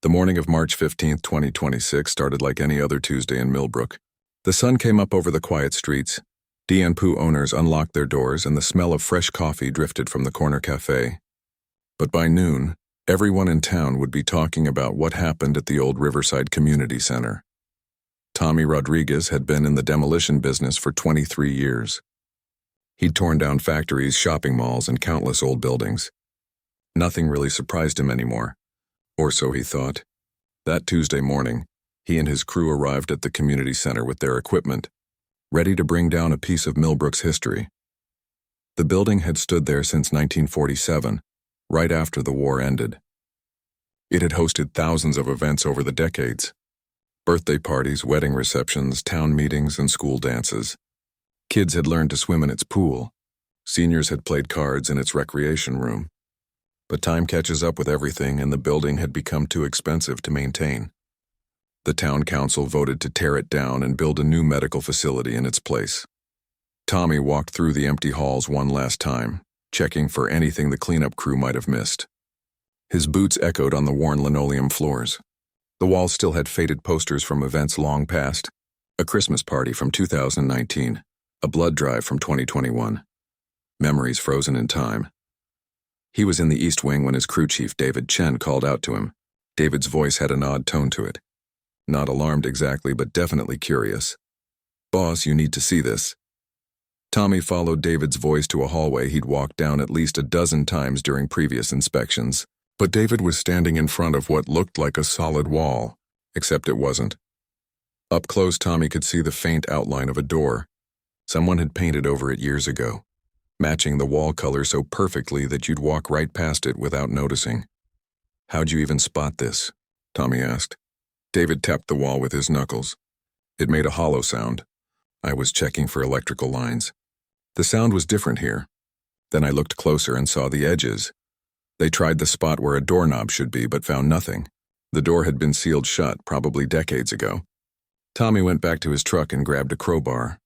The morning of March 15th, 2026 started like any other Tuesday in Millbrook. The sun came up over the quiet streets. Poo owners unlocked their doors and the smell of fresh coffee drifted from the corner cafe. But by noon, everyone in town would be talking about what happened at the old Riverside Community Center. Tommy Rodriguez had been in the demolition business for 23 years. He'd torn down factories, shopping malls, and countless old buildings. Nothing really surprised him anymore. Or so he thought. That Tuesday morning, he and his crew arrived at the community center with their equipment, ready to bring down a piece of Millbrook's history. The building had stood there since 1947, right after the war ended. It had hosted thousands of events over the decades. Birthday parties, wedding receptions, town meetings, and school dances. Kids had learned to swim in its pool. Seniors had played cards in its recreation room. But time catches up with everything, and the building had become too expensive to maintain. The town council voted to tear it down and build a new medical facility in its place. Tommy walked through the empty halls one last time, checking for anything the cleanup crew might have missed. His boots echoed on the worn linoleum floors. The walls still had faded posters from events long past: a Christmas party from 2019, a blood drive from 2021. Memories frozen in time. He was in the East Wing when his crew chief David Chen called out to him. David's voice had an odd tone to it. Not alarmed exactly, but definitely curious. "Boss, you need to see this." Tommy followed David's voice to a hallway he'd walked down at least a dozen times during previous inspections. But David was standing in front of what looked like a solid wall, except it wasn't. Up close, Tommy could see the faint outline of a door. Someone had painted over it years ago, matching the wall color so perfectly that you'd walk right past it without noticing. "How'd you even spot this?" Tommy asked. David tapped the wall with his knuckles. It made a hollow sound. "I was checking for electrical lines." The sound was different here. Then I looked closer and saw the edges. They tried the spot where a doorknob should be, but found nothing. The door had been sealed shut, probably decades ago. Tommy went back to his truck and grabbed a crowbar.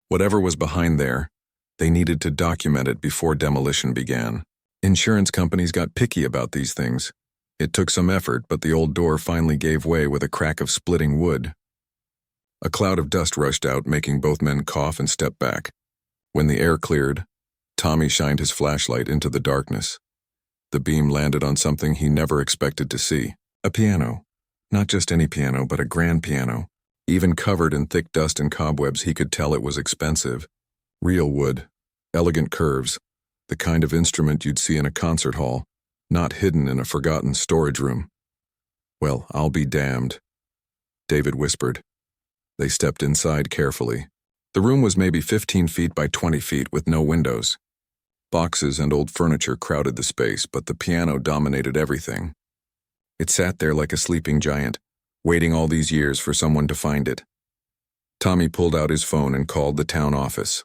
Whatever was behind there, they needed to document it before demolition began. Insurance companies got picky about these things. It took some effort, but the old door finally gave way with a crack of splitting wood. A cloud of dust rushed out, making both men cough and step back. When the air cleared, Tommy shined his flashlight into the darkness. The beam landed on something he never expected to see. A piano. Not just any piano, but a grand piano. Even covered in thick dust and cobwebs, he could tell it was expensive. Real wood. Elegant curves. The kind of instrument you'd see in a concert hall, not hidden in a forgotten storage room. "Well, I'll be damned," David whispered. They stepped inside carefully. The room was maybe 15 feet by 20 feet with no windows. Boxes and old furniture crowded the space, but the piano dominated everything. It sat there like a sleeping giant, waiting all these years for someone to find it. Tommy pulled out his phone and called the town office.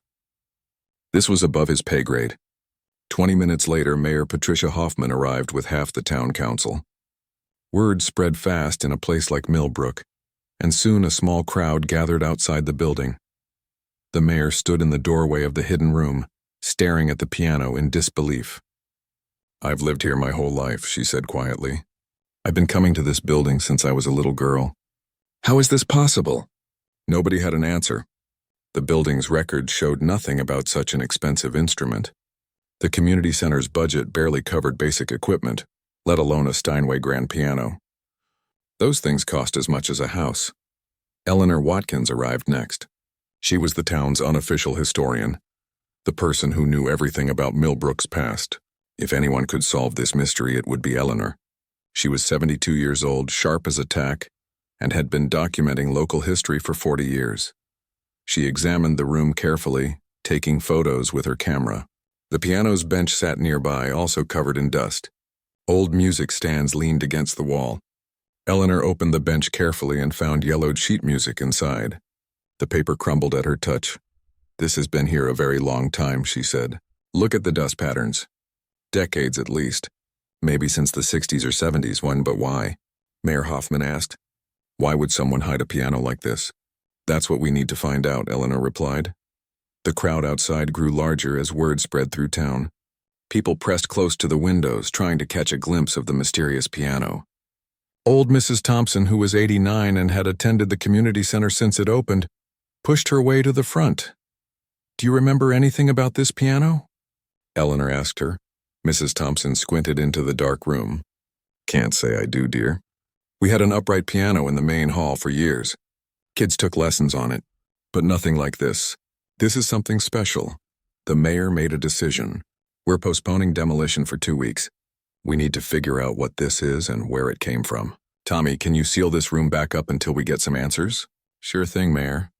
This was above his pay grade. 20 minutes later, Mayor Patricia Hoffman arrived with half the town council. Word spread fast in a place like Millbrook, and soon a small crowd gathered outside the building. The mayor stood in the doorway of the hidden room, staring at the piano in disbelief. "I've lived here my whole life," she said quietly. "I've been coming to this building since I was a little girl." "How is this possible?" Nobody had an answer. The building's records showed nothing about such an expensive instrument. The community center's budget barely covered basic equipment, let alone a Steinway grand piano. Those things cost as much as a house. Eleanor Watkins arrived next. She was the town's unofficial historian, the person who knew everything about Millbrook's past. If anyone could solve this mystery, it would be Eleanor. She was 72 years old, sharp as a tack, and had been documenting local history for 40 years. She examined the room carefully, taking photos with her camera. The piano's bench sat nearby, also covered in dust. Old music stands leaned against the wall. Eleanor opened the bench carefully and found yellowed sheet music inside. The paper crumbled at her touch. "This has been here a very long time," she said. "Look at the dust patterns. Decades at least. Maybe since the 60s or 70s one, but why?" Mayor Hoffman asked. "Why would someone hide a piano like this?" "That's what we need to find out," Eleanor replied. The crowd outside grew larger as word spread through town. People pressed close to the windows, trying to catch a glimpse of the mysterious piano. Old Mrs. Thompson, who was 89 and had attended the community center since it opened, pushed her way to the front. "Do you remember anything about this piano?" Eleanor asked her. Mrs. Thompson squinted into the dark room. "Can't say I do, dear. We had an upright piano in the main hall for years. Kids took lessons on it, but nothing like this. This is something special. The mayor made a decision. We're postponing demolition for 2 weeks. We need to figure out what this is and where it came from. Tommy, can you seal this room back up until we get some answers?" "Sure thing, Mayor."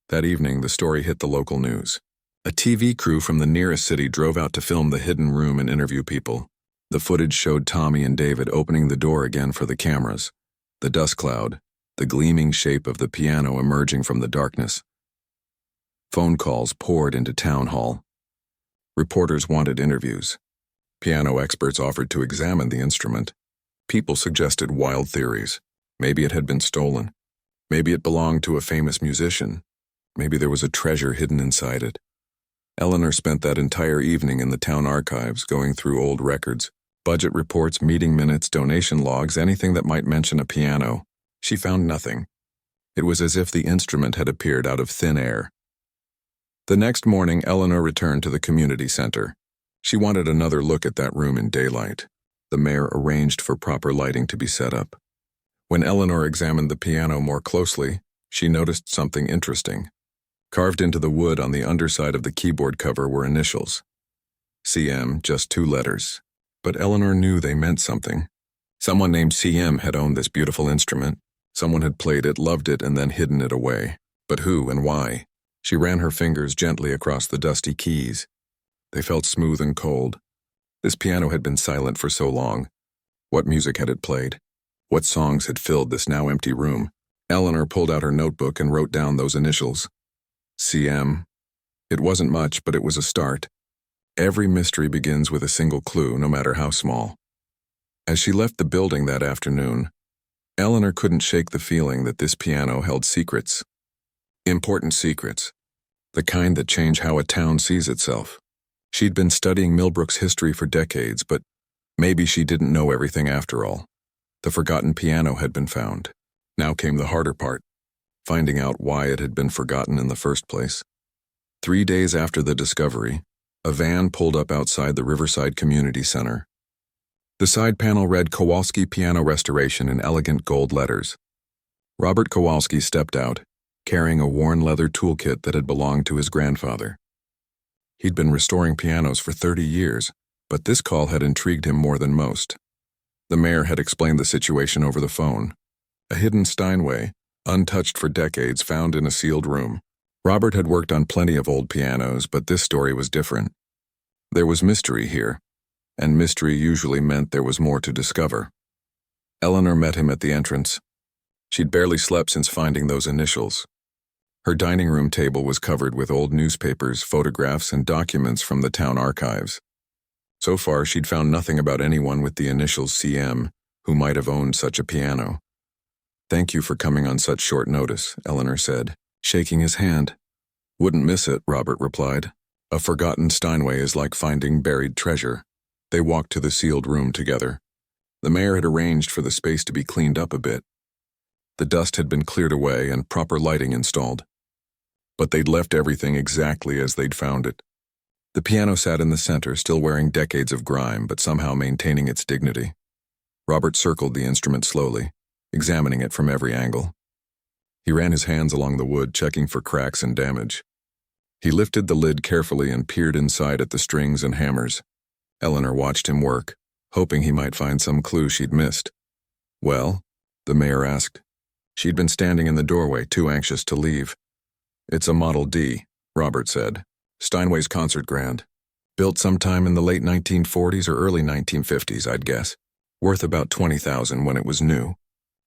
That evening, the story hit the local news. A TV crew from the nearest city drove out to film the hidden room and interview people. The footage showed Tommy and David opening the door again for the cameras. The dust cloud, the gleaming shape of the piano emerging from the darkness. Phone calls poured into town hall. Reporters wanted interviews. Piano experts offered to examine the instrument. People suggested wild theories. Maybe it had been stolen. Maybe it belonged to a famous musician. Maybe there was a treasure hidden inside it. Eleanor spent that entire evening in the town archives, going through old records, budget reports, meeting minutes, donation logs, anything that might mention a piano. She found nothing. It was as if the instrument had appeared out of thin air. The next morning, Eleanor returned to the community center. She wanted another look at that room in daylight. The mayor arranged for proper lighting to be set up. When Eleanor examined the piano more closely, she noticed something interesting. Carved into the wood on the underside of the keyboard cover were initials. CM, just 2 letters. But Eleanor knew they meant something. Someone named CM had owned this beautiful instrument. Someone had played it, loved it, and then hidden it away. But who and why? She ran her fingers gently across the dusty keys. They felt smooth and cold. This piano had been silent for so long. What music had it played? What songs had filled this now empty room? Eleanor pulled out her notebook and wrote down those initials. CM. It wasn't much, but it was a start. Every mystery begins with a single clue, no matter how small. As she left the building that afternoon, Eleanor couldn't shake the feeling that this piano held secrets. Important secrets. The kind that change how a town sees itself. She'd been studying Millbrook's history for decades, but maybe she didn't know everything after all. The forgotten piano had been found. Now came the harder part. Finding out why it had been forgotten in the first place. 3 days after the discovery, a van pulled up outside the Riverside Community Center. The side panel read Kowalski Piano Restoration in elegant gold letters. Robert Kowalski stepped out, carrying a worn leather toolkit that had belonged to his grandfather. He'd been restoring pianos for 30 years, but this call had intrigued him more than most. The mayor had explained the situation over the phone. A hidden Steinway, untouched for decades, found in a sealed room. Robert had worked on plenty of old pianos, but this story was different. There was mystery here, and mystery usually meant there was more to discover. Eleanor met him at the entrance. She'd barely slept since finding those initials. Her dining room table was covered with old newspapers, photographs, and documents from the town archives. So far, she'd found nothing about anyone with the initials CM who might have owned such a piano. "Thank you for coming on such short notice," Eleanor said, shaking his hand. "Wouldn't miss it," Robert replied. "A forgotten Steinway is like finding buried treasure." They walked to the sealed room together. The mayor had arranged for the space to be cleaned up a bit. The dust had been cleared away and proper lighting installed. But they'd left everything exactly as they'd found it. The piano sat in the center, still wearing decades of grime, but somehow maintaining its dignity. Robert circled the instrument slowly, examining it from every angle. He ran his hands along the wood, checking for cracks and damage. He lifted the lid carefully and peered inside at the strings and hammers. Eleanor watched him work, hoping he might find some clue she'd missed. "Well?" the mayor asked. She'd been standing in the doorway, too anxious to leave. "It's a Model D," Robert said. "Steinway's concert grand. Built sometime in the late 1940s or early 1950s, I'd guess. Worth about $20,000 when it was new.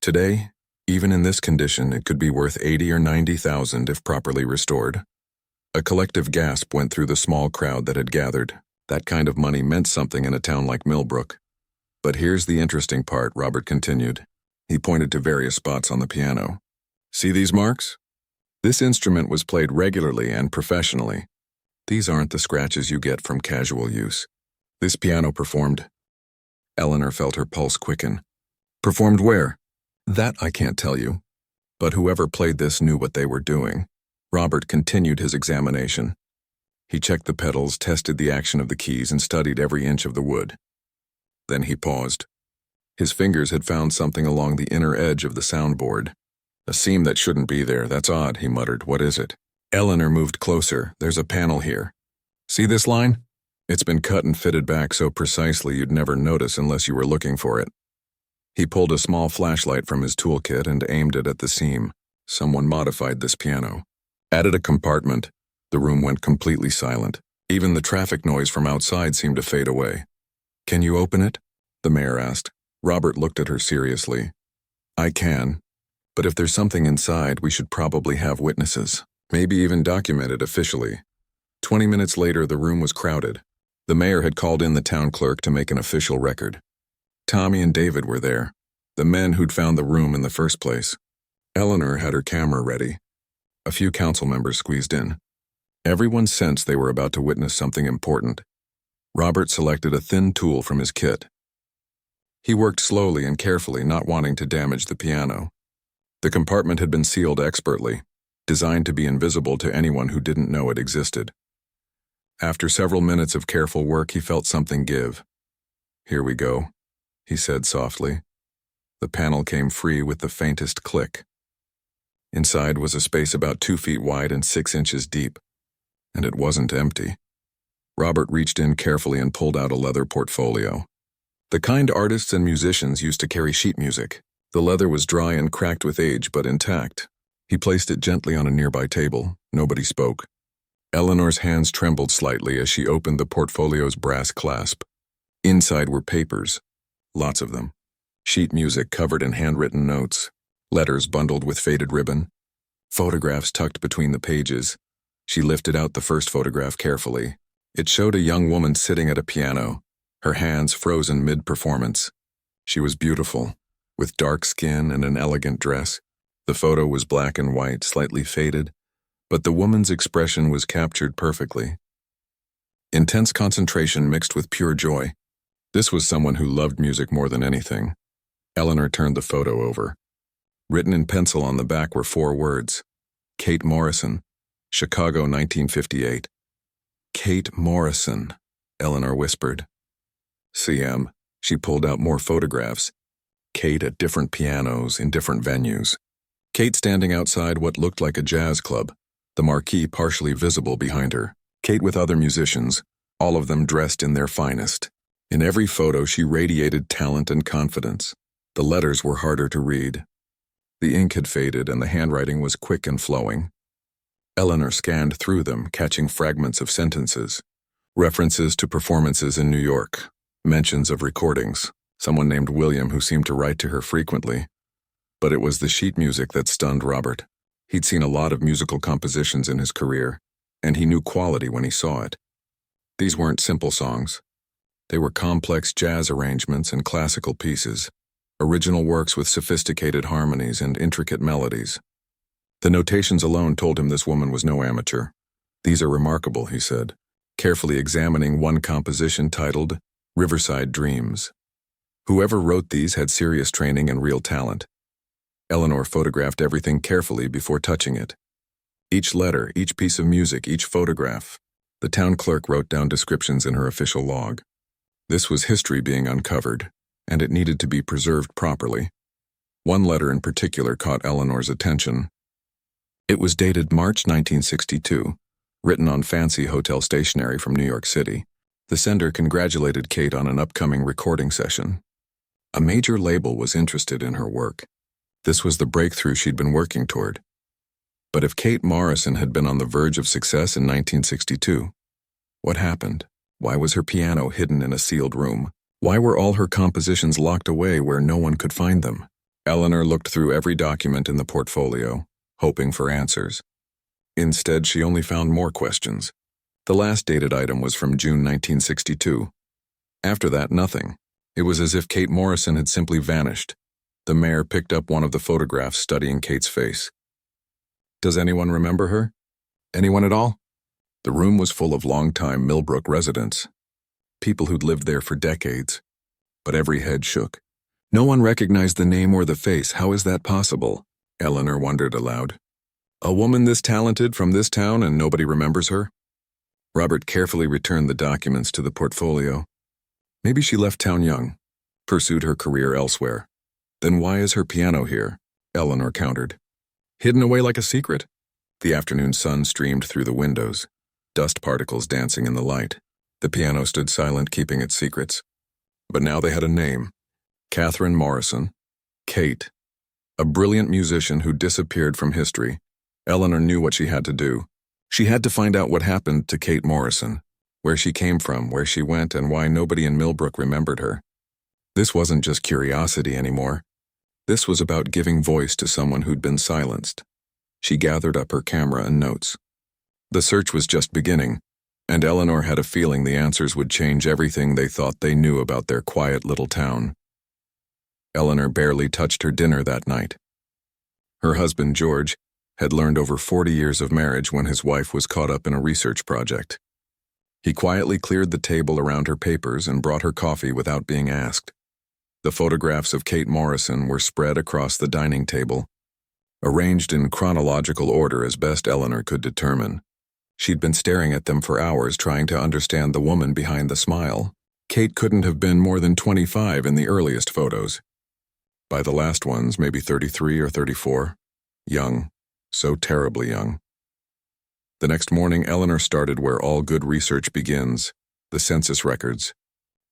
Today, even in this condition, it could be worth $80,000 or $90,000 if properly restored." A collective gasp went through the small crowd that had gathered. That kind of money meant something in a town like Millbrook. "But here's the interesting part," Robert continued. He pointed to various spots on the piano. "See these marks? This instrument was played regularly and professionally. These aren't the scratches you get from casual use. This piano performed." Eleanor felt her pulse quicken. "Performed where?" That I can't tell you. But whoever played this knew what they were doing. Robert continued his examination. He checked the pedals, tested the action of the keys, and studied every inch of the wood. Then he paused. His fingers had found something along the inner edge of the soundboard. A seam that shouldn't be there. That's odd, he muttered. What is it? Eleanor moved closer. There's a panel here. See this line? It's been cut and fitted back so precisely you'd never notice unless you were looking for it. He pulled a small flashlight from his toolkit and aimed it at the seam. Someone modified this piano. Added a compartment. The room went completely silent. Even the traffic noise from outside seemed to fade away. Can you open it? The mayor asked. Robert looked at her seriously. I can. But if there's something inside, we should probably have witnesses. Maybe even document it officially. 20 minutes later, the room was crowded. The mayor had called in the town clerk to make an official record. Tommy and David were there, the men who'd found the room in the first place. Eleanor had her camera ready. A few council members squeezed in. Everyone sensed they were about to witness something important. Robert selected a thin tool from his kit. He worked slowly and carefully, not wanting to damage the piano. The compartment had been sealed expertly, designed to be invisible to anyone who didn't know it existed. After several minutes of careful work, he felt something give. Here we go, he said softly. The panel came free with the faintest click. Inside was a space about 2 feet wide and 6 inches deep, and it wasn't empty. Robert reached in carefully and pulled out a leather portfolio. The kind artists and musicians used to carry sheet music. The leather was dry and cracked with age, but intact. He placed it gently on a nearby table. Nobody spoke. Eleanor's hands trembled slightly as she opened the portfolio's brass clasp. Inside were papers, lots of them. Sheet music covered in handwritten notes, letters bundled with faded ribbon, photographs tucked between the pages. She lifted out the first photograph carefully. It showed a young woman sitting at a piano, her hands frozen mid-performance. She was beautiful, with dark skin and an elegant dress. The photo was black and white, slightly faded, but the woman's expression was captured perfectly. Intense concentration mixed with pure joy. This was someone who loved music more than anything. Eleanor turned the photo over. Written in pencil on the back were 4 words. Kate Morrison, Chicago, 1958. Kate Morrison, Eleanor whispered. CM. She pulled out more photographs. Kate at different pianos in different venues. Kate standing outside what looked like a jazz club, the marquee partially visible behind her. Kate with other musicians, all of them dressed in their finest. In every photo, she radiated talent and confidence. The letters were harder to read. The ink had faded and the handwriting was quick and flowing. Eleanor scanned through them, catching fragments of sentences. References to performances in New York. Mentions of recordings. Someone named William who seemed to write to her frequently. But it was the sheet music that stunned Robert. He'd seen a lot of musical compositions in his career, and he knew quality when he saw it. These weren't simple songs. They were complex jazz arrangements and classical pieces, original works with sophisticated harmonies and intricate melodies. The notations alone told him this woman was no amateur. These are remarkable, he said, carefully examining one composition titled Riverside Dreams. Whoever wrote these had serious training and real talent. Eleanor photographed everything carefully before touching it. Each letter, each piece of music, each photograph. The town clerk wrote down descriptions in her official log. This was history being uncovered, and it needed to be preserved properly. One letter in particular caught Eleanor's attention. It was dated March 1962, written on fancy hotel stationery from New York City. The sender congratulated Kate on an upcoming recording session. A major label was interested in her work. This was the breakthrough she'd been working toward. But if Kate Morrison had been on the verge of success in 1962, what happened? Why was her piano hidden in a sealed room? Why were all her compositions locked away where no one could find them? Eleanor looked through every document in the portfolio, hoping for answers. Instead, she only found more questions. The last dated item was from June 1962. After that, nothing. It was as if Kate Morrison had simply vanished. The mayor picked up one of the photographs, studying Kate's face. Does anyone remember her? Anyone at all? The room was full of longtime Millbrook residents, people who'd lived there for decades, but every head shook. No one recognized the name or the face. How is that possible? Eleanor wondered aloud. A woman this talented from this town and nobody remembers her? Robert carefully returned the documents to the portfolio. Maybe she left town young, pursued her career elsewhere. Then why is her piano here? Eleanor countered. Hidden away like a secret? The afternoon sun streamed through the windows, dust particles dancing in the light. The piano stood silent, keeping its secrets. But now they had a name. Catherine Morrison. Kate. A brilliant musician who disappeared from history. Eleanor knew what she had to do. She had to find out what happened to Kate Morrison, where she came from, where she went, and why nobody in Millbrook remembered her. This wasn't just curiosity anymore. This was about giving voice to someone who'd been silenced. She gathered up her camera and notes. The search was just beginning, and Eleanor had a feeling the answers would change everything they thought they knew about their quiet little town. Eleanor barely touched her dinner that night. Her husband, George, had learned over 40 years of marriage when his wife was caught up in a research project. He quietly cleared the table around her papers and brought her coffee without being asked. The photographs of Kate Morrison were spread across the dining table, arranged in chronological order as best Eleanor could determine. She'd been staring at them for hours, trying to understand the woman behind the smile. Kate couldn't have been more than 25 in the earliest photos. By the last ones, maybe 33 or 34. Young. So terribly young. The next morning, Eleanor started where all good research begins, the census records.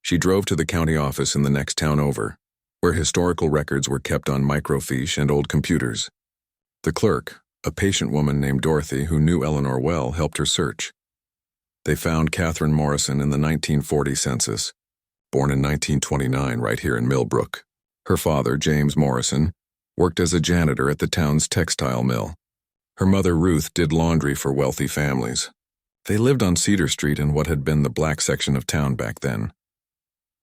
She drove to the county office in the next town over, where historical records were kept on microfiche and old computers. The clerk, a patient woman named Dorothy who knew Eleanor well, helped her search. They found Catherine Morrison in the 1940 census, born in 1929 right here in Millbrook. Her father, James Morrison, worked as a janitor at the town's textile mill. Her mother, Ruth, did laundry for wealthy families. They lived on Cedar Street in what had been the black section of town back then.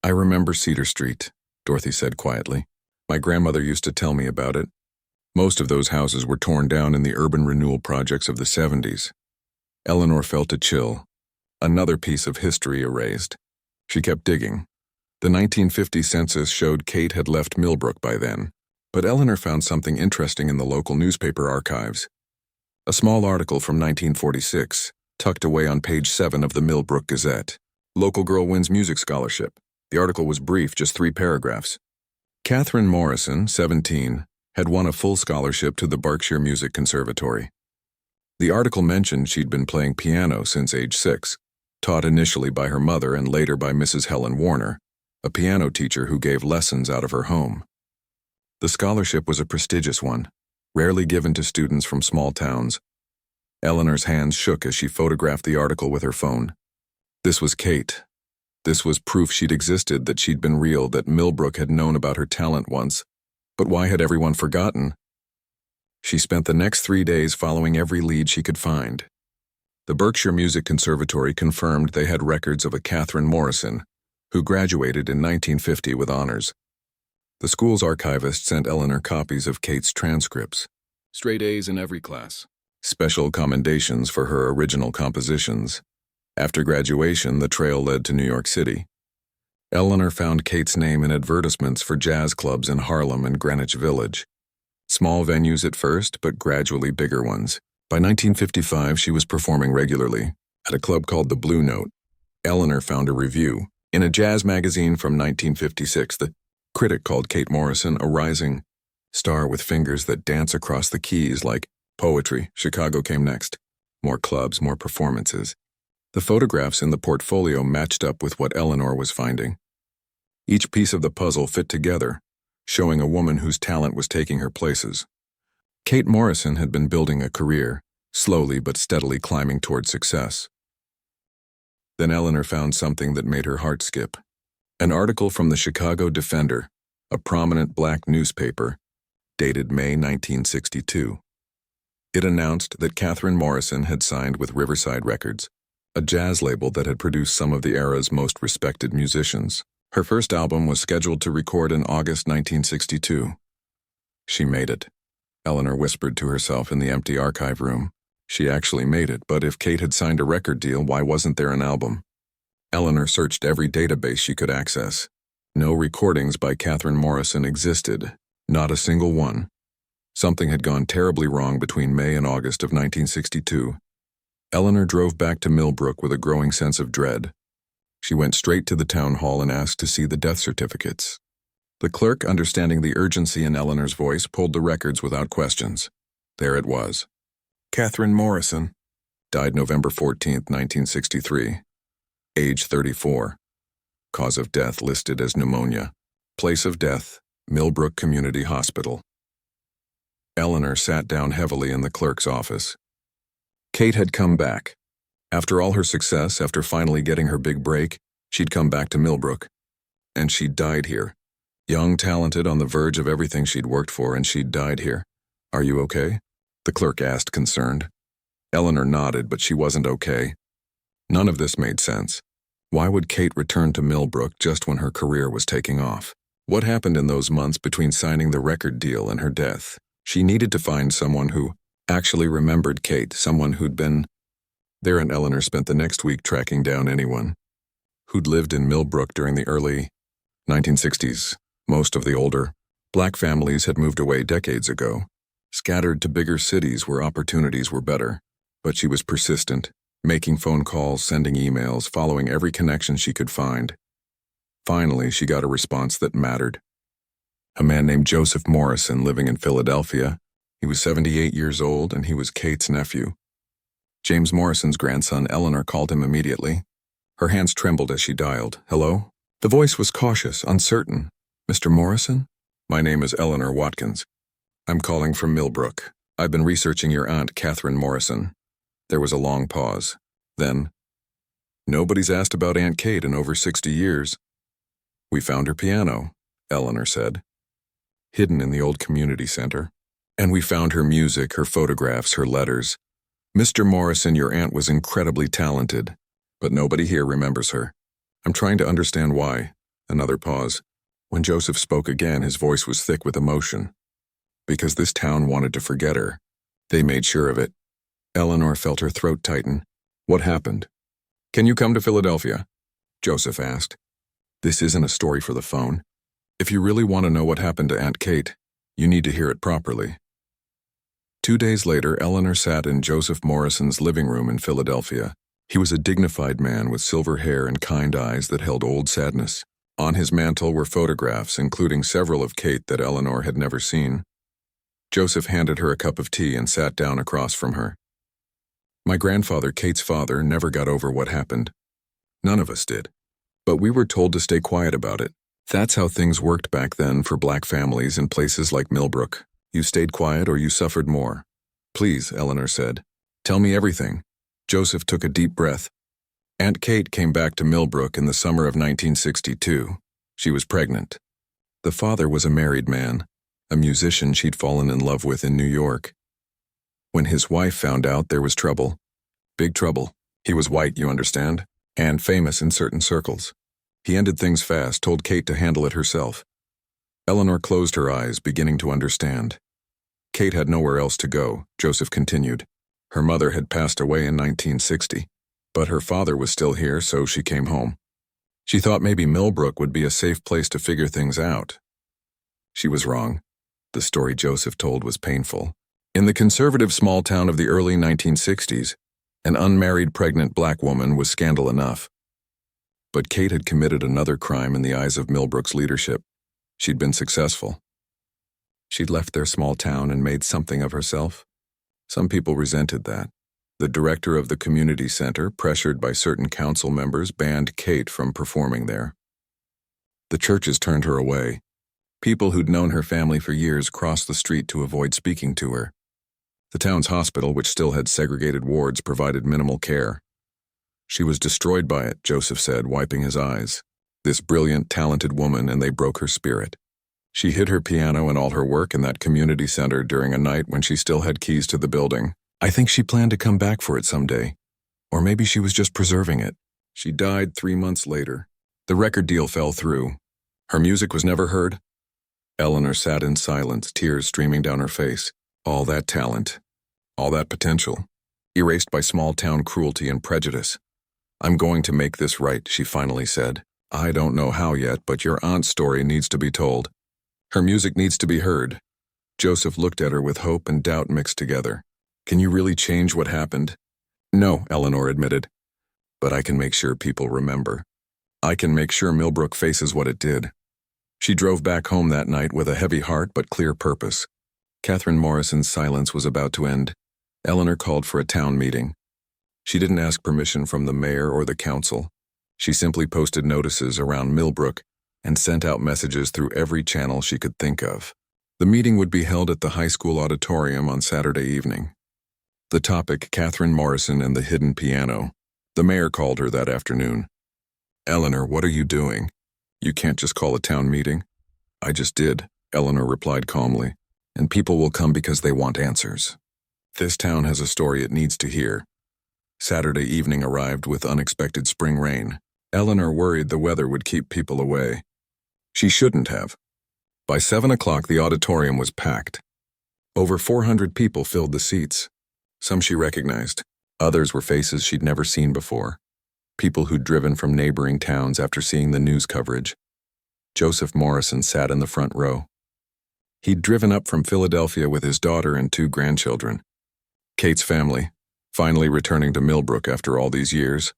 I remember Cedar Street, Dorothy said quietly. My grandmother used to tell me about it. Most of those houses were torn down in the urban renewal projects of the 70s. Eleanor felt a chill. Another piece of history erased. She kept digging. The 1950 census showed Kate had left Millbrook by then, but Eleanor found something interesting in the local newspaper archives. A small article from 1946, tucked away on page 7 of the Millbrook Gazette. Local girl wins music scholarship. The article was brief, just 3 paragraphs. Catherine Morrison, 17, had won a full scholarship to the Berkshire Music Conservatory. The article mentioned she'd been playing piano since age 6, taught initially by her mother and later by Mrs. Helen Warner, a piano teacher who gave lessons out of her home. The scholarship was a prestigious one, rarely given to students from small towns. Eleanor's hands shook as she photographed the article with her phone. This was Kate. This was proof she'd existed, that she'd been real, that Millbrook had known about her talent once. But why had everyone forgotten? She spent the next 3 days following every lead she could find. The Berkshire Music Conservatory confirmed they had records of a Catherine Morrison, who graduated in 1950 with honors. The school's archivist sent Eleanor copies of Kate's transcripts. Straight A's in every class. Special commendations for her original compositions. After graduation, the trail led to New York City. Eleanor found Kate's name in advertisements for jazz clubs in Harlem and Greenwich Village. Small venues at first, but gradually bigger ones. By 1955, she was performing regularly at a club called the Blue Note. Eleanor found a review in a jazz magazine from 1956. The critic called Kate Morrison a rising star with fingers that dance across the keys like poetry. Chicago came next. More clubs, more performances. The photographs in the portfolio matched up with what Eleanor was finding. Each piece of the puzzle fit together, showing a woman whose talent was taking her places. Kate Morrison had been building a career, slowly but steadily climbing toward success. Then Eleanor found something that made her heart skip. An article from the Chicago Defender, a prominent black newspaper, dated May 1962. It announced that Catherine Morrison had signed with Riverside Records, a jazz label that had produced some of the era's most respected musicians. Her first album was scheduled to record in August 1962. She made it. Eleanor whispered to herself in the empty archive room. She actually made it, but if Kate had signed a record deal, why wasn't there an album? Eleanor searched every database she could access. No recordings by Catherine Morrison existed, not a single one. Something had gone terribly wrong between May and August of 1962. Eleanor drove back to Millbrook with a growing sense of dread. She went straight to the town hall and asked to see the death certificates. The clerk, understanding the urgency in Eleanor's voice, pulled the records without questions. There it was. Catherine Morrison died November 14, 1963. Age 34. Cause of death listed as pneumonia. Place of death, Millbrook Community Hospital. Eleanor sat down heavily in the clerk's office. Kate had come back. After all her success, after finally getting her big break, she'd come back to Millbrook. And she'd died here. Young, talented, on the verge of everything she'd worked for, and she'd died here. Are you okay? The clerk asked, concerned. Eleanor nodded, but she wasn't okay. None of this made sense. Why would Kate return to Millbrook just when her career was taking off? What happened in those months between signing the record deal and her death? She needed to find someone who actually remembered Kate, someone who'd been there, and Eleanor spent the next week tracking down anyone who'd lived in Millbrook during the early 1960s. Most of the older black families had moved away decades ago, scattered to bigger cities where opportunities were better. But she was persistent, making phone calls, sending emails, following every connection she could find. Finally, she got a response that mattered. A man named Joseph Morrison living in Philadelphia. He was 78 years old, and he was Kate's nephew. James Morrison's grandson. Eleanor called him immediately. Her hands trembled as she dialed. Hello? The voice was cautious, uncertain. Mr. Morrison? My name is Eleanor Watkins. I'm calling from Millbrook. I've been researching your aunt, Catherine Morrison. There was a long pause. Then, nobody's asked about Aunt Kate in over 60 years. We found her piano, Eleanor said, hidden in the old community center. And we found her music, her photographs, her letters. Mr. Morrison, your aunt was incredibly talented, but nobody here remembers her. I'm trying to understand why. Another pause. When Joseph spoke again, his voice was thick with emotion. Because this town wanted to forget her. They made sure of it. Eleanor felt her throat tighten. What happened? Can you come to Philadelphia? Joseph asked. This isn't a story for the phone. If you really want to know what happened to Aunt Kate, you need to hear it properly. 2 days later, Eleanor sat in Joseph Morrison's living room in Philadelphia. He was a dignified man with silver hair and kind eyes that held old sadness. On his mantel were photographs, including several of Kate that Eleanor had never seen. Joseph handed her a cup of tea and sat down across from her. My grandfather, Kate's father, never got over what happened. None of us did. But we were told to stay quiet about it. That's how things worked back then for black families in places like Millbrook. You stayed quiet or you suffered more. Please, Eleanor said. Tell me everything. Joseph took a deep breath. Aunt Kate came back to Millbrook in the summer of 1962. She was pregnant. The father was a married man, a musician she'd fallen in love with in New York. When his wife found out, there was trouble. Big trouble. He was white, you understand, and famous in certain circles. He ended things fast, told Kate to handle it herself. Eleanor closed her eyes, beginning to understand. Kate had nowhere else to go, Joseph continued. Her mother had passed away in 1960, but her father was still here, so she came home. She thought maybe Millbrook would be a safe place to figure things out. She was wrong. The story Joseph told was painful. In the conservative small town of the early 1960s, an unmarried pregnant black woman was scandal enough. But Kate had committed another crime in the eyes of Millbrook's leadership. She'd been successful. She'd left their small town and made something of herself. Some people resented that. The director of the community center, pressured by certain council members, banned Kate from performing there. The churches turned her away. People who'd known her family for years crossed the street to avoid speaking to her. The town's hospital, which still had segregated wards, provided minimal care. She was destroyed by it, Joseph said, wiping his eyes. This brilliant, talented woman, and they broke her spirit. She hid her piano and all her work in that community center during a night when she still had keys to the building. I think she planned to come back for it someday. Or maybe she was just preserving it. She died 3 months later. The record deal fell through. Her music was never heard. Eleanor sat in silence, tears streaming down her face. All that talent, all that potential, erased by small-town cruelty and prejudice. I'm going to make this right, she finally said. I don't know how yet, but your aunt's story needs to be told. Her music needs to be heard. Joseph looked at her with hope and doubt mixed together. Can you really change what happened? No, Eleanor admitted. But I can make sure people remember. I can make sure Millbrook faces what it did. She drove back home that night with a heavy heart but clear purpose. Catherine Morrison's silence was about to end. Eleanor called for a town meeting. She didn't ask permission from the mayor or the council. She simply posted notices around Millbrook and sent out messages through every channel she could think of. The meeting would be held at the high school auditorium on Saturday evening. The topic, Catherine Morrison and the hidden piano. The mayor called her that afternoon. Eleanor, what are you doing? You can't just call a town meeting. I just did, Eleanor replied calmly, and people will come because they want answers. This town has a story it needs to hear. Saturday evening arrived with unexpected spring rain. Eleanor worried the weather would keep people away. She shouldn't have. By 7 o'clock, the auditorium was packed. Over 400 people filled the seats. Some she recognized. Others were faces she'd never seen before. People who'd driven from neighboring towns after seeing the news coverage. Joseph Morrison sat in the front row. He'd driven up from Philadelphia with his daughter and 2 grandchildren. Kate's family, finally returning to Millbrook after all these years.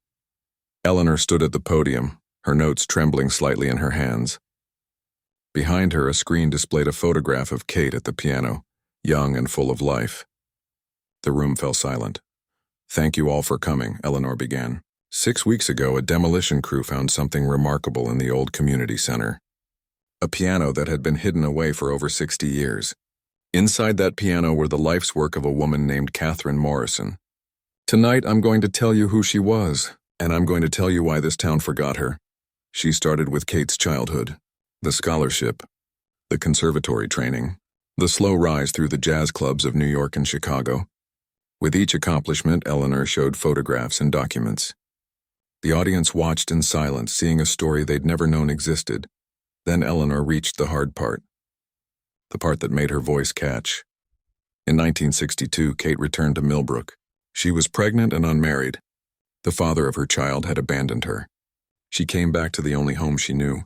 Eleanor stood at the podium, her notes trembling slightly in her hands. Behind her, a screen displayed a photograph of Kate at the piano, young and full of life. The room fell silent. Thank you all for coming, Eleanor began. 6 weeks ago, a demolition crew found something remarkable in the old community center. A piano that had been hidden away for over 60 years. Inside that piano were the life's work of a woman named Catherine Morrison. Tonight, I'm going to tell you who she was, and I'm going to tell you why this town forgot her. She started with Kate's childhood, the scholarship, the conservatory training, the slow rise through the jazz clubs of New York and Chicago. With each accomplishment, Eleanor showed photographs and documents. The audience watched in silence, seeing a story they'd never known existed. Then Eleanor reached the hard part. The part that made her voice catch. In 1962, Kate returned to Millbrook. She was pregnant and unmarried. The father of her child had abandoned her. She came back to the only home she knew,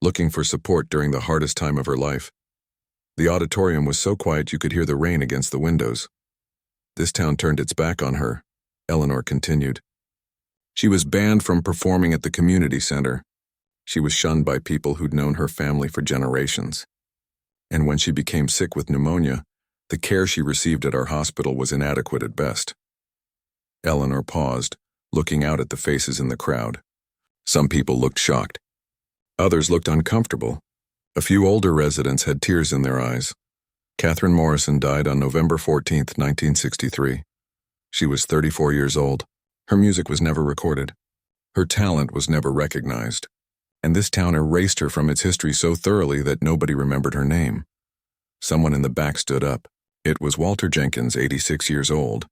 looking for support during the hardest time of her life. The auditorium was so quiet you could hear the rain against the windows. This town turned its back on her, Eleanor continued. She was banned from performing at the community center. She was shunned by people who'd known her family for generations. And when she became sick with pneumonia, the care she received at our hospital was inadequate at best. Eleanor paused, looking out at the faces in the crowd. Some people looked shocked. Others looked uncomfortable. A few older residents had tears in their eyes. Catherine Morrison died on November 14, 1963. She was 34 years old. Her music was never recorded. Her talent was never recognized. And this town erased her from its history so thoroughly that nobody remembered her name. Someone in the back stood up. It was Walter Jenkins, 86 years old,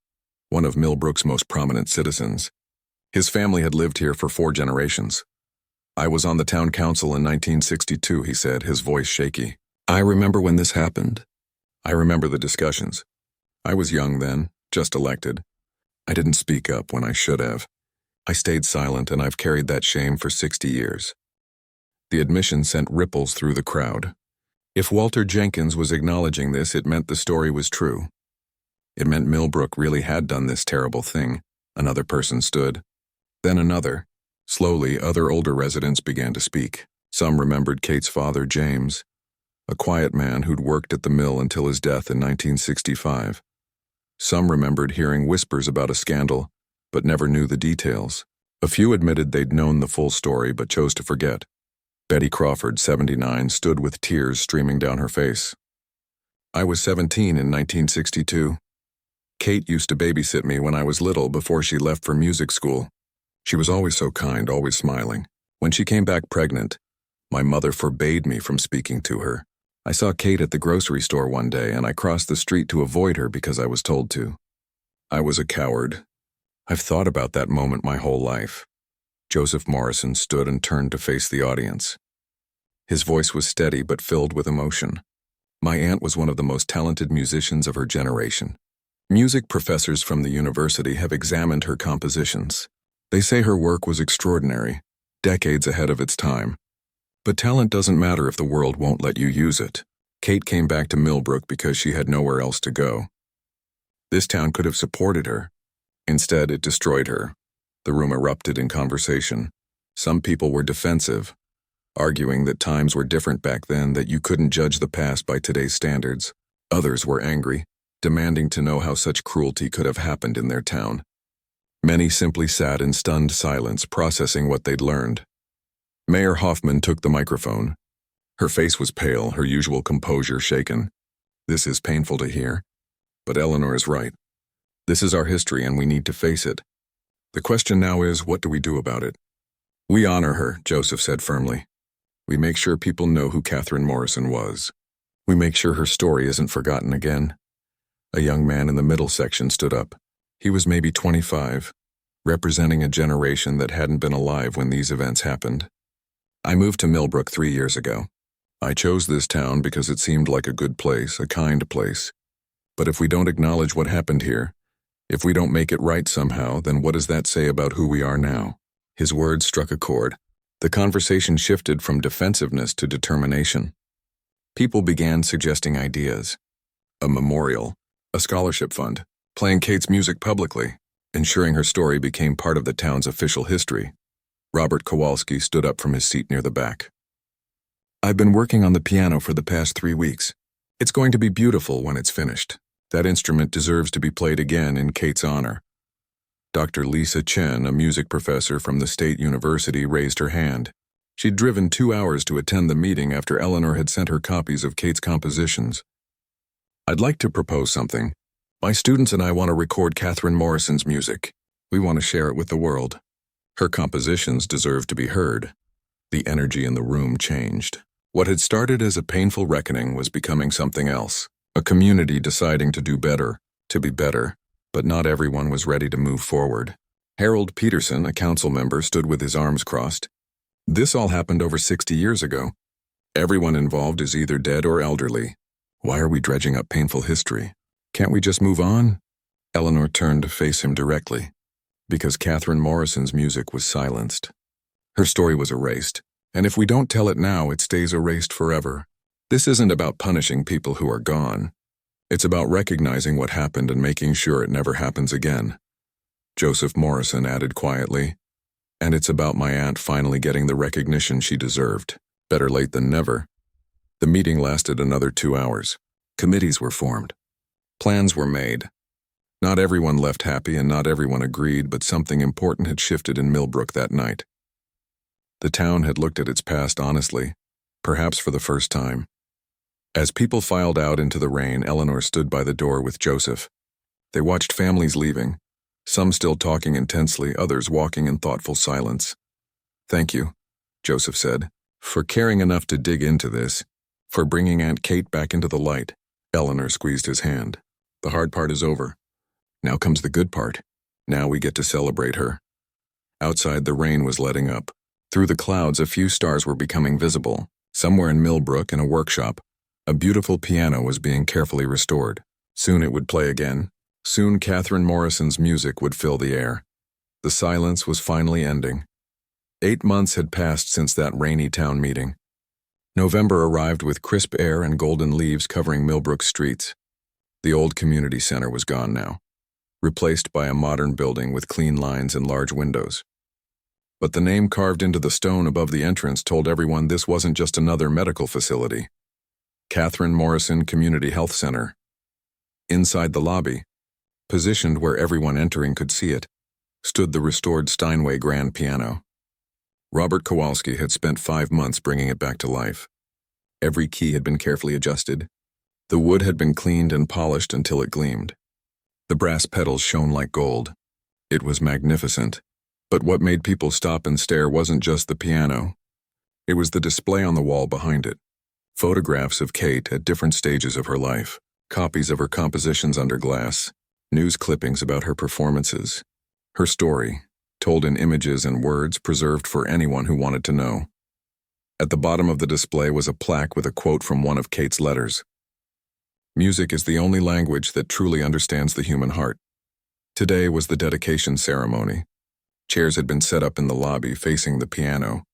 one of Millbrook's most prominent citizens. His family had lived here for 4 generations. I was on the town council in 1962, he said, his voice shaky. I remember when this happened. I remember the discussions. I was young then, just elected. I didn't speak up when I should have. I stayed silent, and I've carried that shame for 60 years. The admission sent ripples through the crowd. If Walter Jenkins was acknowledging this, it meant the story was true. It meant Millbrook really had done this terrible thing. Another person stood. Then another. Slowly, other older residents began to speak. Some remembered Kate's father, James, a quiet man who'd worked at the mill until his death in 1965. Some remembered hearing whispers about a scandal, but never knew the details. A few admitted they'd known the full story but chose to forget. Betty Crawford, 79, stood with tears streaming down her face. I was 17 in 1962. Kate used to babysit me when I was little before she left for music school. She was always so kind, always smiling. When she came back pregnant, my mother forbade me from speaking to her. I saw Kate at the grocery store one day, and I crossed the street to avoid her because I was told to. I was a coward. I've thought about that moment my whole life. Joseph Morrison stood and turned to face the audience. His voice was steady but filled with emotion. My aunt was one of the most talented musicians of her generation. Music professors from the university have examined her compositions. They say her work was extraordinary, decades ahead of its time. But talent doesn't matter if the world won't let you use it. Kate came back to Millbrook because she had nowhere else to go. This town could have supported her. Instead, it destroyed her. The room erupted in conversation. Some people were defensive, arguing that times were different back then, that you couldn't judge the past by today's standards. Others were angry, demanding to know how such cruelty could have happened in their town. Many simply sat in stunned silence, processing what they'd learned. Mayor Hoffman took the microphone. Her face was pale, her usual composure shaken. "This is painful to hear, but Eleanor is right. This is our history and we need to face it. The question now is, what do we do about it?" "We honor her," Joseph said firmly. "We make sure people know who Catherine Morrison was. We make sure her story isn't forgotten again." A young man in the middle section stood up. He was maybe 25, representing a generation that hadn't been alive when these events happened. "I moved to Millbrook 3 years ago. I chose this town because it seemed like a good place, a kind place. But if we don't acknowledge what happened here, if we don't make it right somehow, then what does that say about who we are now?" His words struck a chord. The conversation shifted from defensiveness to determination. People began suggesting ideas. A memorial, a scholarship fund, playing Kate's music publicly, ensuring her story became part of the town's official history. Robert Kowalski stood up from his seat near the back. "I've been working on the piano for the past 3 weeks. It's going to be beautiful when it's finished. That instrument deserves to be played again in Kate's honor." Dr. Lisa Chen, a music professor from the State University, raised her hand. She'd driven 2 hours to attend the meeting after Eleanor had sent her copies of Kate's compositions. "I'd like to propose something. My students and I want to record Catherine Morrison's music. We want to share it with the world. Her compositions deserve to be heard." The energy in the room changed. What had started as a painful reckoning was becoming something else. A community deciding to do better, to be better, but not everyone was ready to move forward. Harold Peterson, a council member, stood with his arms crossed. "This all happened over 60 years ago. Everyone involved is either dead or elderly. Why are we dredging up painful history? Can't we just move on?" Eleanor turned to face him directly. Because Catherine Morrison's music was silenced. Her story was erased, and if we don't tell it now, it stays erased forever. This isn't about punishing people who are gone. It's about recognizing what happened and making sure it never happens again. Joseph Morrison added quietly, "And it's about my aunt finally getting the recognition she deserved. Better late than never." The meeting lasted another 2 hours. Committees were formed. Plans were made. Not everyone left happy and not everyone agreed, but something important had shifted in Millbrook that night. The town had looked at its past honestly, perhaps for the first time. As people filed out into the rain, Eleanor stood by the door with Joseph. They watched families leaving, some still talking intensely, others walking in thoughtful silence. "Thank you," Joseph said, "for caring enough to dig into this, for bringing Aunt Kate back into the light." Eleanor squeezed his hand. "The hard part is over. Now comes the good part. Now we get to celebrate her." Outside, the rain was letting up. Through the clouds, a few stars were becoming visible. Somewhere in Millbrook, in a workshop, a beautiful piano was being carefully restored. Soon it would play again. Soon Catherine Morrison's music would fill the air. The silence was finally ending. 8 months had passed since that rainy town meeting. November arrived with crisp air and golden leaves covering Millbrook streets. The old community center was gone now, replaced by a modern building with clean lines and large windows. But the name carved into the stone above the entrance told everyone this wasn't just another medical facility. Catherine Morrison Community Health Center. Inside the lobby, positioned where everyone entering could see it, stood the restored Steinway grand piano. Robert Kowalski had spent 5 months bringing it back to life. Every key had been carefully adjusted. The wood had been cleaned and polished until it gleamed. The brass pedals shone like gold. It was magnificent. But what made people stop and stare wasn't just the piano. It was the display on the wall behind it. Photographs of Kate at different stages of her life, copies of her compositions under glass, news clippings about her performances. Her story, told in images and words preserved for anyone who wanted to know. At the bottom of the display was a plaque with a quote from one of Kate's letters. "Music is the only language that truly understands the human heart." Today was the dedication ceremony. Chairs had been set up in the lobby facing the piano.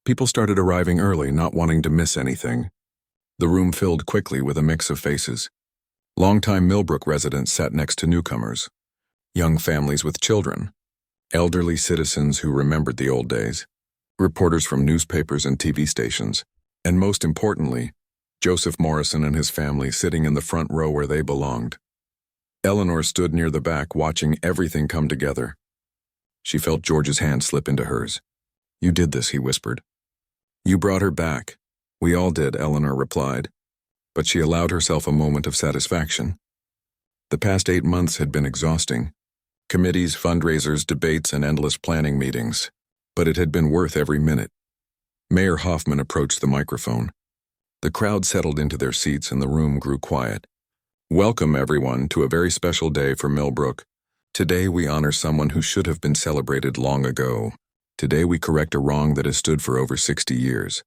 People started arriving early, not wanting to miss anything. The room filled quickly with a mix of faces. Longtime Millbrook residents sat next to newcomers, young families with children, elderly citizens who remembered the old days, reporters from newspapers and TV stations, and most importantly, Joseph Morrison and his family sitting in the front row where they belonged. Eleanor stood near the back, watching everything come together. She felt George's hand slip into hers. "You did this," he whispered. "You brought her back." "We all did," Eleanor replied, but she allowed herself a moment of satisfaction. The past 8 months had been exhausting. Committees, fundraisers, debates, and endless planning meetings. But it had been worth every minute. Mayor Hoffman approached the microphone. The crowd settled into their seats and the room grew quiet. "Welcome, everyone, to a very special day for Millbrook. Today we honor someone who should have been celebrated long ago. Today we correct a wrong that has stood for over 60 years.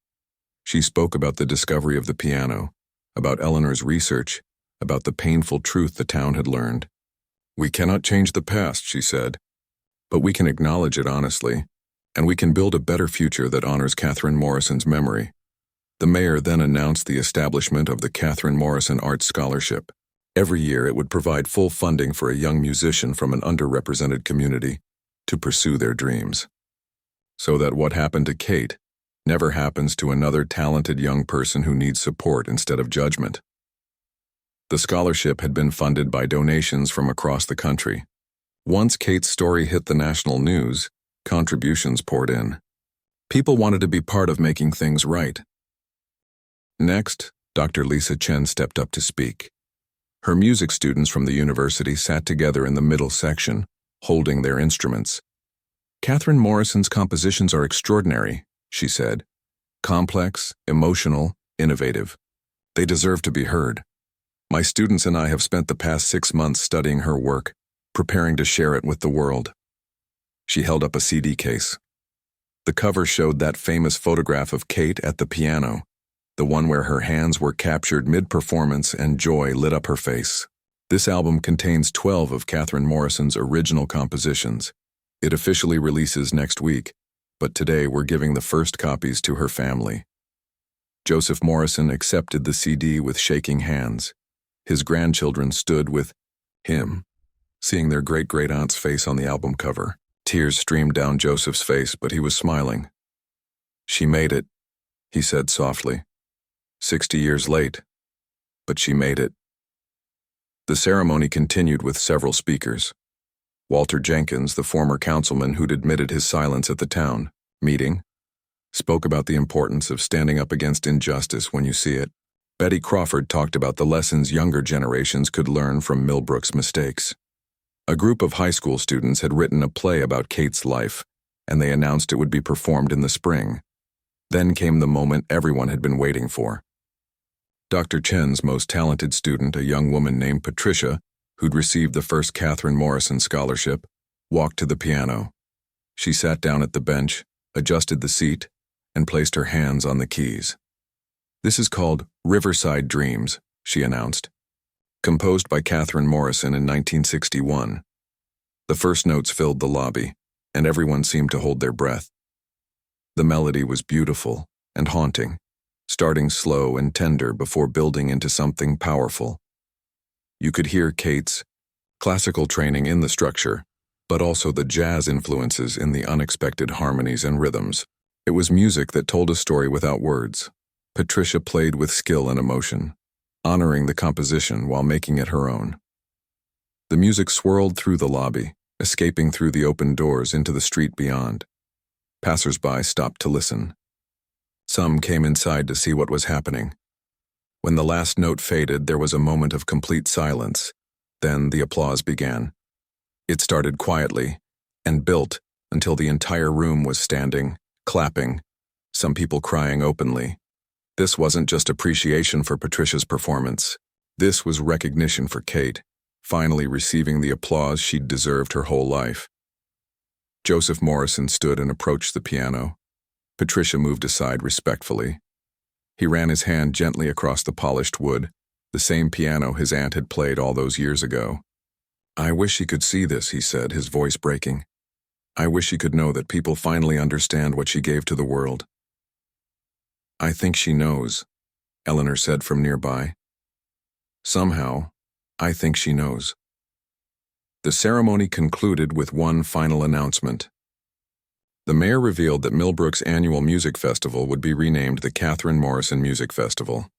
She spoke about the discovery of the piano, about Eleanor's research, about the painful truth the town had learned. "We cannot change the past," she said, "but we can acknowledge it honestly, and we can build a better future that honors Catherine Morrison's memory." The mayor then announced the establishment of the Catherine Morrison Arts Scholarship. Every year it would provide full funding for a young musician from an underrepresented community to pursue their dreams. So that what happened to Kate never happens to another talented young person who needs support instead of judgment. The scholarship had been funded by donations from across the country. Once Kate's story hit the national news, contributions poured in. People wanted to be part of making things right. Next, Dr. Lisa Chen stepped up to speak. Her music students from the university sat together in the middle section, holding their instruments. "Catherine Morrison's compositions are extraordinary," she said. "Complex, emotional, innovative. They deserve to be heard. My students and I have spent the past 6 months studying her work, preparing to share it with the world." She held up a CD case. The cover showed that famous photograph of Kate at the piano, the one where her hands were captured mid-performance and joy lit up her face. This album contains 12 of Catherine Morrison's original compositions. It officially releases next week, but today we're giving the first copies to her family. Joseph Morrison accepted the CD with shaking hands. His grandchildren stood with him, seeing their great-great-aunt's face on the album cover. Tears streamed down Joseph's face, but he was smiling. "She made it," he said softly. 60 years late, but she made it. The ceremony continued with several speakers. Walter Jenkins, the former councilman who'd admitted his silence at the town meeting, spoke about the importance of standing up against injustice when you see it. Betty Crawford talked about the lessons younger generations could learn from Millbrook's mistakes. A group of high school students had written a play about Kate's life, and they announced it would be performed in the spring. Then came the moment everyone had been waiting for. Dr. Chen's most talented student, a young woman named Patricia, who'd received the first Catherine Morrison scholarship, walked to the piano. She sat down at the bench, adjusted the seat, and placed her hands on the keys. "This is called Riverside Dreams," she announced. Composed by Catherine Morrison in 1961. The first notes filled the lobby, and everyone seemed to hold their breath. The melody was beautiful and haunting, starting slow and tender before building into something powerful. You could hear Kate's classical training in the structure, but also the jazz influences in the unexpected harmonies and rhythms. It was music that told a story without words. Patricia played with skill and emotion, honoring the composition while making it her own. The music swirled through the lobby, escaping through the open doors into the street beyond. Passers-by stopped to listen. Some came inside to see what was happening. When the last note faded, there was a moment of complete silence. Then the applause began. It started quietly and built until the entire room was standing, clapping, some people crying openly. This wasn't just appreciation for Patricia's performance. This was recognition for Kate, finally receiving the applause she'd deserved her whole life. Joseph Morrison stood and approached the piano. Patricia moved aside respectfully. He ran his hand gently across the polished wood, the same piano his aunt had played all those years ago. "I wish he could see this," he said, his voice breaking. I wish she could know that people finally understand what she gave to the world. I think she knows, Eleanor said from nearby. Somehow, I think she knows. The ceremony concluded with one final announcement. The mayor revealed that Millbrook's annual music festival would be renamed the Catherine Morrison Music Festival.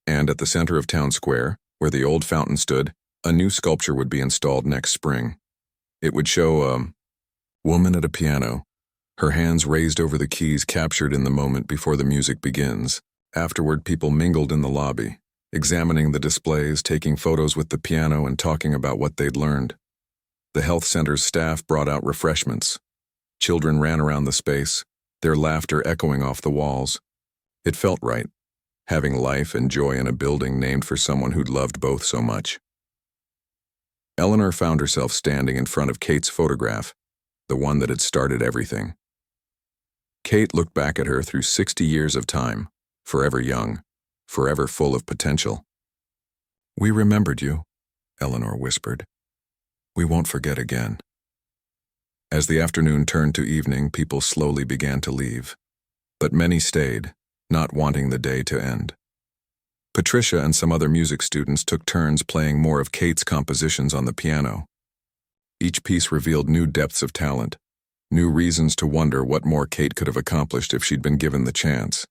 And at the center of town square, where the old fountain stood, a new sculpture would be installed next spring. It would show a woman at a piano, her hands raised over the keys captured in the moment before the music begins. Afterward, people mingled in the lobby, examining the displays, taking photos with the piano, and talking about what they'd learned. The health center's staff brought out refreshments. Children ran around the space, their laughter echoing off the walls. It felt right, having life and joy in a building named for someone who'd loved both so much. Eleanor found herself standing in front of Kate's photograph, the one that had started everything. Kate looked back at her through 60 years of time, forever young, forever full of potential. "We remembered you," Eleanor whispered. "We won't forget again." As the afternoon turned to evening, people slowly began to leave. But many stayed, not wanting the day to end. Patricia and some other music students took turns playing more of Kate's compositions on the piano. Each piece revealed new depths of talent, new reasons to wonder what more Kate could have accomplished if she'd been given the chance.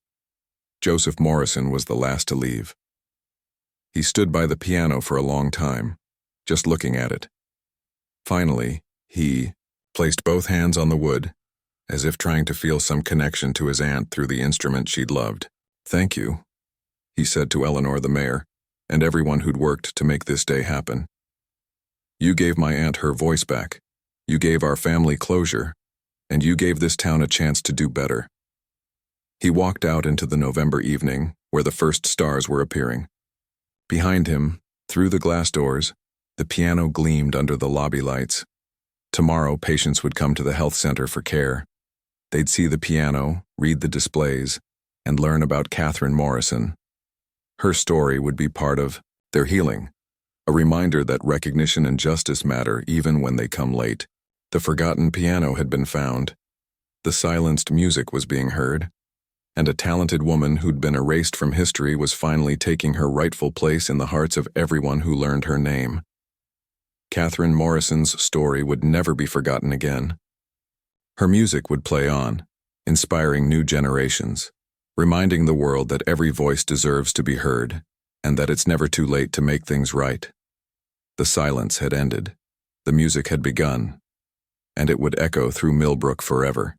Joseph Morrison was the last to leave. He stood by the piano for a long time, just looking at it. Finally, he placed both hands on the wood, as if trying to feel some connection to his aunt through the instrument she'd loved. "Thank you," he said to Eleanor, the mayor, and everyone who'd worked to make this day happen. "You gave my aunt her voice back. You gave our family closure, and you gave this town a chance to do better." He walked out into the November evening, where the first stars were appearing. Behind him, through the glass doors, the piano gleamed under the lobby lights. Tomorrow, patients would come to the health center for care. They'd see the piano, read the displays, and learn about Catherine Morrison. Her story would be part of their healing, a reminder that recognition and justice matter even when they come late. The forgotten piano had been found. The silenced music was being heard. And a talented woman who'd been erased from history was finally taking her rightful place in the hearts of everyone who learned her name. Catherine Morrison's story would never be forgotten again. Her music would play on, inspiring new generations, reminding the world that every voice deserves to be heard, and that it's never too late to make things right. The silence had ended, the music had begun, and it would echo through Millbrook forever.